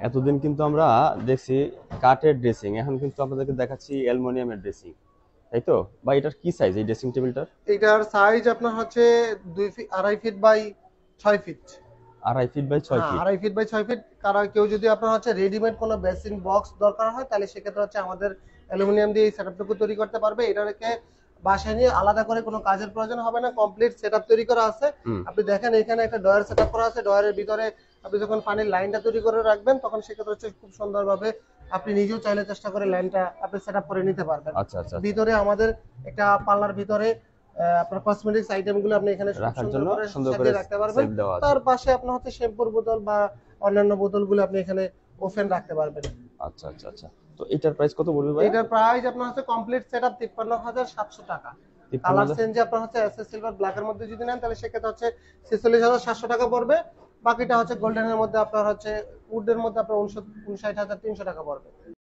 এতদিন কিন্তু আমরা দেখছি কাঠের ড্রেসিং, এখন কিন্তু আপনাদেরকে দেখাচ্ছি অ্যালুমিনিয়ামের ড্রেসিং, তাই তো? বা এটার কি সাইজ এই ড্রেসিং টেবিলটার? এটার সাইজ আপনার হচ্ছে 2 feet 2.5 feet by 6 feet. 2.5 feet by ছয় হ্যাঁ, ফিট 2.5 ফিট বাই 6 ফিট। কারণ কেউ যদি আপনার হচ্ছে রেডিমেড কোনো বেসিন বক্স দরকার হয় তাহলে সেক্ষেত্রে হচ্ছে আমাদের অ্যালুমিনিয়াম দিয়ে এই সেটআপটুকু তৈরি করতে পারবে। এটাকে বাসায় নিয়ে আলাদা করে কোনো কাজের প্রয়োজন হবে না, কমপ্লিট সেটআপ তৈরি করা আছে। হুম। আপনি দেখেন এখানে একটা ডয়ার সেটআপ করা আছে, ডয়ারের ভিতরে আপনি যখন পানির লাইনটা তৈরি করে রাখবেন তখন সেক্ষেত্রে হচ্ছে খুব সুন্দরভাবে আপনি নিজেও চাইলে চেষ্টা করে লাইনটা আপনি সেটআপ করে নিতে পারবেন। আচ্ছা আচ্ছা আচ্ছা। ভিতরে আমাদের একটা পাল্লার ভিতরে আপনার কসমেটিক্স আইটেমগুলো আপনি এখানে খুব রাখার সুন্দর জন্য করে সুন্দর করে সাজিয়ে রাখতে পারবেন। সেট দেওয়া আছে। তার পাশে আপনার হচ্ছে শ্যাম্পুর বোতল বা অন্যান্য বোতলগুলো আপনি এখানে ওপেন রাখতে পারবেন। আচ্ছা আচ্ছা আচ্ছা। তো এটার প্রাইস কত পড়বে ভাইয়া? এটার প্রাইস আপনার হচ্ছে কমপ্লিট সেটআপ 53,700 টাকা। কালার 53,000। চেঞ্জ আপনার হচ্ছে এসএস সিলভার ব্ল্যাকের মধ্যে যদি নেন তাহলে সেক্ষেত্রে হচ্ছে 46,700 টাকা পড়বে। বাকিটা হচ্ছে গোল্ডেনের মধ্যে আপনার হচ্ছে উডের মধ্যে আপনার 59,300 টাকা পড়বে।